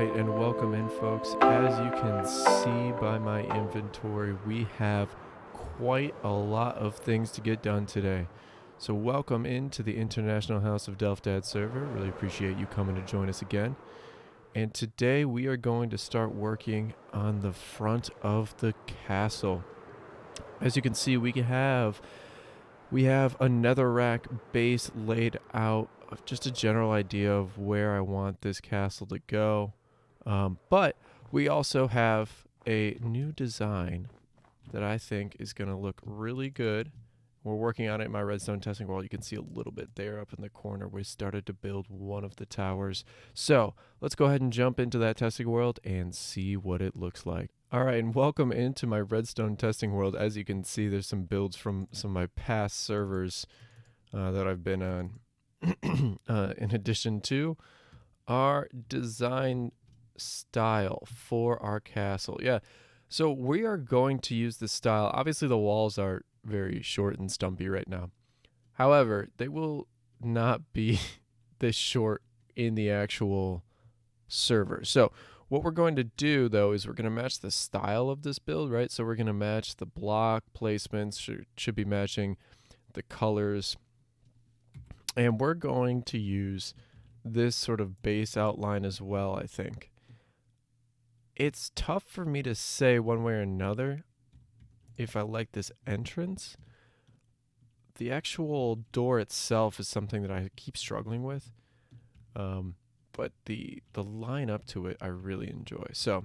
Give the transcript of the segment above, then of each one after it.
right, and welcome in, folks. As you can see by my inventory, we have quite a lot of things to get done today. So welcome into the International House of delftdad server. Really appreciate you coming to join us again. And today we are going to start working on the front of the castle. As you can see, we have a netherrack base laid out of just a general idea of where I want this castle to go. But we also have a new design that I think is going to look really good. We're working on it in my redstone testing world. You can see a little bit there up in the corner. We started to build one of the towers. So let's go ahead and jump into that testing world and see what it looks like. All right, and welcome into my redstone testing world. As you can see, there's some builds from some of my past servers that I've been on. In addition to our design style for our castle. Yeah, so we are going to use this style. Obviously, the walls are very short and stumpy right now. However, they will not be this short in the actual server. So what we're going to do, though, is we're going to match the style of this build, right? So we're going to match the block placements, should be matching the colors. And we're going to use this sort of base outline as well, I think. It's tough for me to say one way or another if I like this entrance. The actual door itself is something that I keep struggling with. But the line up to it I really enjoy. So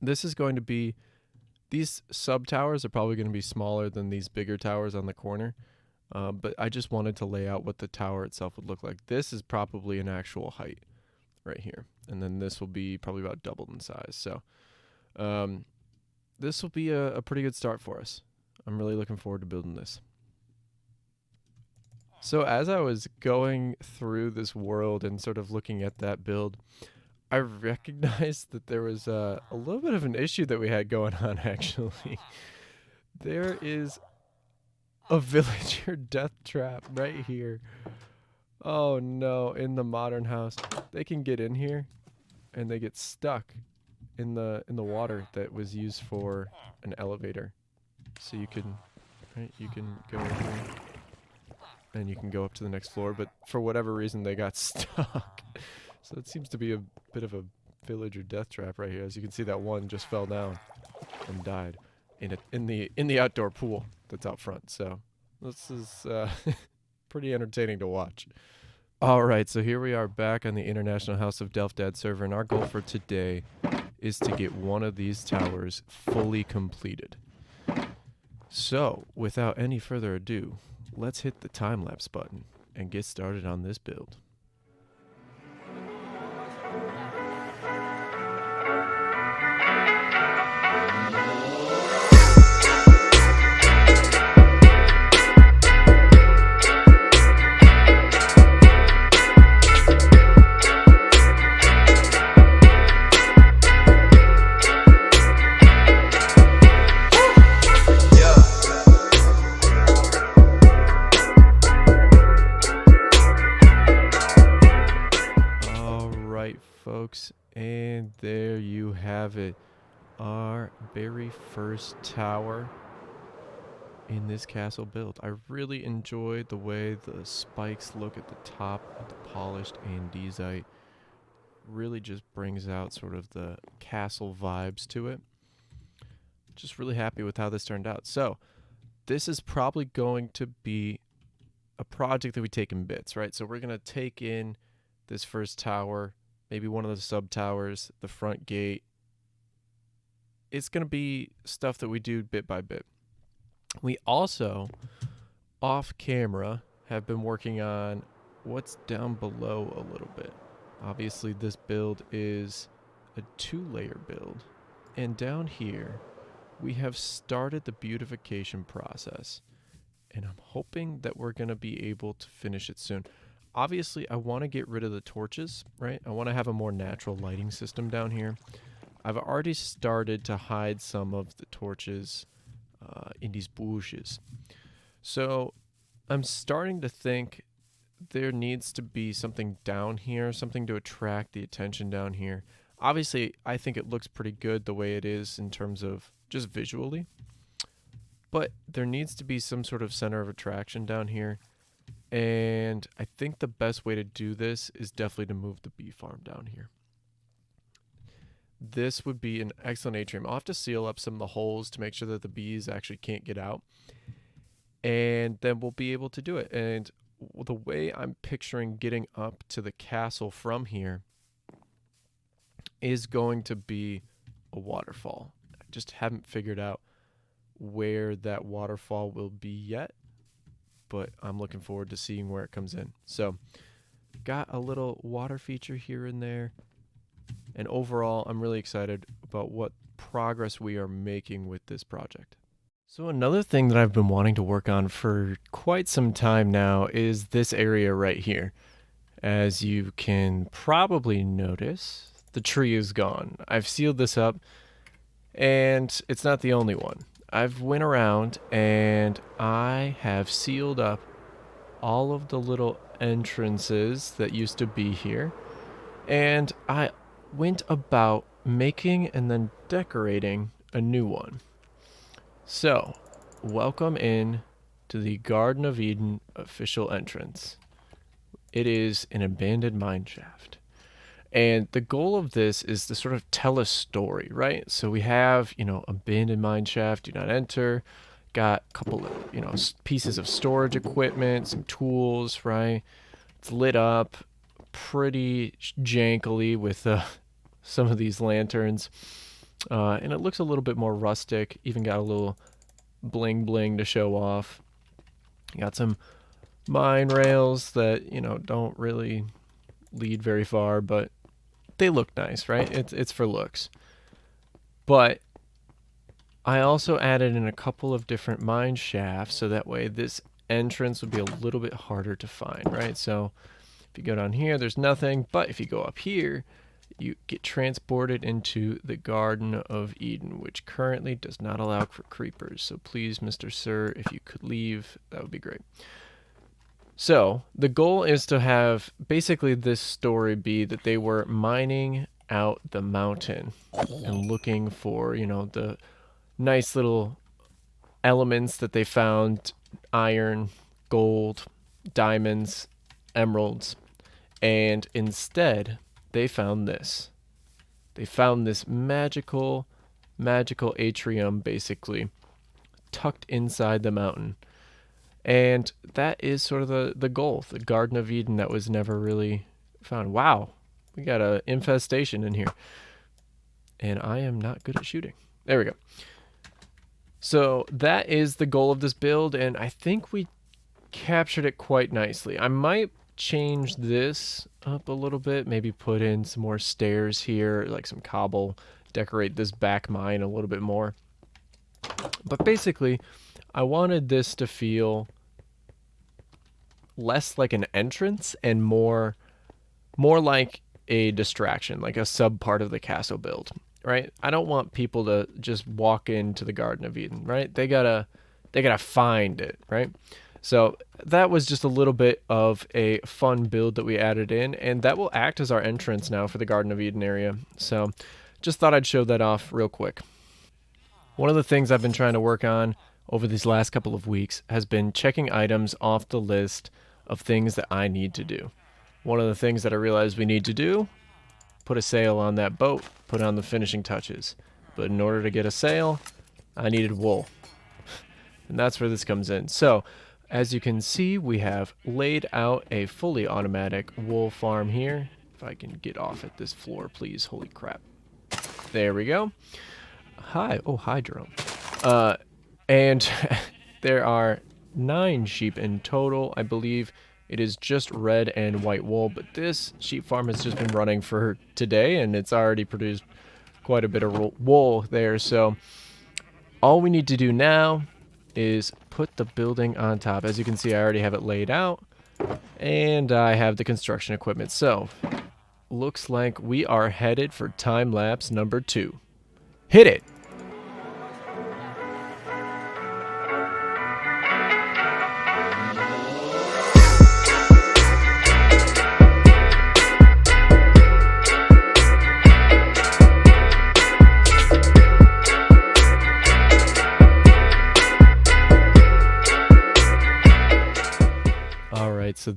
this is going to be, these sub towers are probably going to be smaller than these bigger towers on the corner. But I just wanted to lay out what the tower itself would look like. This is probably an actual height right here. And then this will be probably about doubled in size. So this will be a pretty good start for us. I'm really looking forward to building this. So as I was going through this world and sort of looking at that build, I recognized that there was a little bit of an issue that we had going on, actually. There is a villager death trap right here. Oh no, in the modern house. They can get in here and they get stuck in the water that was used for an elevator. So you can go in here and you can go up to the next floor, but for whatever reason they got stuck. So it seems to be a bit of a villager death trap right here. As you can see, that one just fell down and died in the outdoor pool that's out front. So this is pretty entertaining to watch. All right, so here we are back on the International House of delftdad server, and our goal for today is to get one of these towers fully completed. So without any further ado, let's hit the time-lapse button and get started on this build. Folks, and there you have it, our very first tower in this castle build. I really enjoyed the way the spikes look at the top of the polished andesite. Really just brings out sort of the castle vibes to it. Just really happy with how this turned out. So this is probably going to be a project that we take in bits, right? So we're going to take in this first tower, maybe one of the sub towers, the front gate. It's going to be stuff that we do bit by bit. We also, off camera, have been working on what's down below a little bit. Obviously, this build is a 2-layer build. And down here, we have started the beautification process. And I'm hoping that we're going to be able to finish it soon. Obviously, I want to get rid of the torches, right? I want to have a more natural lighting system down here. I've already started to hide some of the torches in these bushes. So I'm starting to think there needs to be something down here, something to attract the attention down here. Obviously, I think it looks pretty good the way it is in terms of just visually, but there needs to be some sort of center of attraction down here. And I think the best way to do this is definitely to move the bee farm down here. This would be an excellent atrium. I'll have to seal up some of the holes to make sure that the bees actually can't get out. And then we'll be able to do it. And the way I'm picturing getting up to the castle from here is going to be a waterfall. I just haven't figured out where that waterfall will be yet, but I'm looking forward to seeing where it comes in. So got a little water feature here and there. And overall, I'm really excited about what progress we are making with this project. So another thing that I've been wanting to work on for quite some time now is this area right here. As you can probably notice, the tree is gone. I've sealed this up, and it's not the only one. I've went around and I have sealed up all of the little entrances that used to be here, and I went about making and then decorating a new one. So, welcome in to the Garden of Eden official entrance. It is an abandoned mine shaft. And the goal of this is to sort of tell a story, right? So we have, abandoned mine shaft, do not enter. Got a couple of, pieces of storage equipment, some tools, right? It's lit up pretty jankily with some of these lanterns. And it looks a little bit more rustic. Even got a little bling bling to show off. Got some mine rails that, don't really lead very far, but they look nice, right? It's for looks. But I also added in a couple of different mine shafts, so that way this entrance would be a little bit harder to find, right? So if you go down here, there's nothing, but if you go up here, you get transported into the Garden of Eden, which currently does not allow for creepers. So please, Mr. Sir, if you could leave, that would be great. So the goal is to have basically this story be that they were mining out the mountain and looking for, the nice little elements that they found: iron, gold, diamonds, emeralds. And instead, they found this. They found this magical atrium, basically, tucked inside the mountain. And that is sort of the goal, the Garden of Eden that was never really found. Wow, we got an infestation in here. And I am not good at shooting. There we go. So that is the goal of this build, and I think we captured it quite nicely. I might change this up a little bit, maybe put in some more stairs here, like some cobble, decorate this back mine a little bit more. But basically, I wanted this to feel less like an entrance and more like a distraction, like a sub part of the castle build, right? I don't want people to just walk into the Garden of Eden, right? They gotta find it, right? So that was just a little bit of a fun build that we added in, and that will act as our entrance now for the Garden of Eden area. So just thought I'd show that off real quick. One of the things I've been trying to work on over these last couple of weeks has been checking items off the list of things that I need to do. One of the things that I realized we need to do, put a sail on that boat, put on the finishing touches. But in order to get a sail, I needed wool. And that's where this comes in. So, as you can see, we have laid out a fully automatic wool farm here. If I can get off at this floor, please. Holy crap. There we go. Hi. Oh, hi, Jerome. And there are 9 sheep in total. I believe it is just red and white wool, but this sheep farm has just been running for today, and it's already produced quite a bit of wool there. So all we need to do now is put the building on top. As you can see, I already have it laid out, and I have the construction equipment. So looks like we are headed for time lapse number 2. Hit it!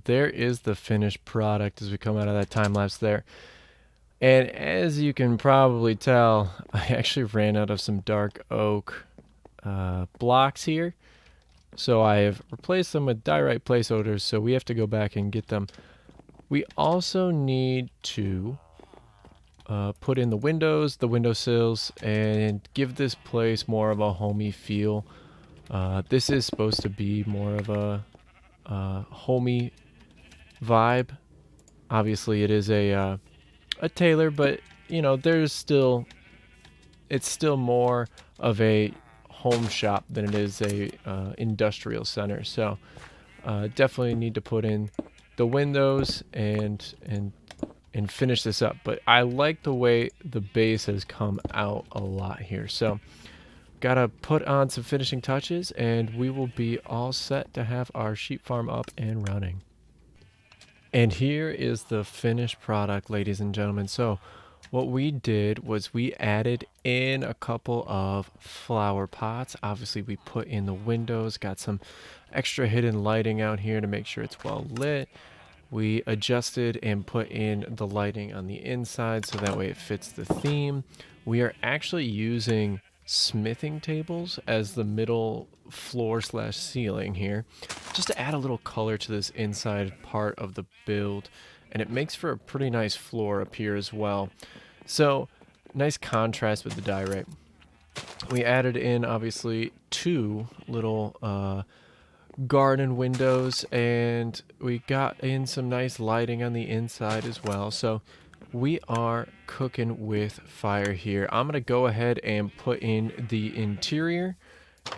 there is the finished product as we come out of that time lapse there. And as you can probably tell, I actually ran out of some dark oak blocks here. So I have replaced them with diorite placeholders, so we have to go back and get them. We also need to put in the windows, the windowsills, and give this place more of a homey feel. This is supposed to be more of a homey vibe. Obviously, it is a tailor, but you know, it's still more of a home shop than it is a industrial center. So definitely need to put in the windows and finish this up. But I like the way the base has come out a lot here. So gotta put on some finishing touches and we will be all set to have our sheep farm up and running. And here is the finished product, ladies and gentlemen. So what we did was we added in a couple of flower pots. Obviously we put in the windows, got some extra hidden lighting out here to make sure it's well lit. We adjusted and put in the lighting on the inside so that way it fits the theme. We are actually using smithing tables as the middle floor / ceiling here, just to add a little color to this inside part of the build, and it makes for a pretty nice floor up here as well. So nice contrast with the diorite. We added in obviously 2 little garden windows, and we got in some nice lighting on the inside as well. So we are cooking with fire here. I'm gonna go ahead and put in the interior,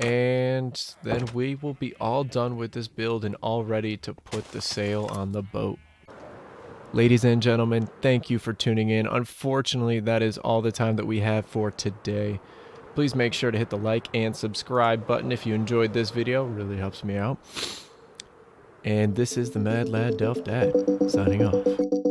and then we will be all done with this build and all ready to put the sail on the boat. Ladies and gentlemen, thank you for tuning in. Unfortunately, that is all the time that we have for today. Please make sure to hit the like and subscribe button if you enjoyed this video. It really helps me out. And this is the Mad Lad Delft Dad signing off.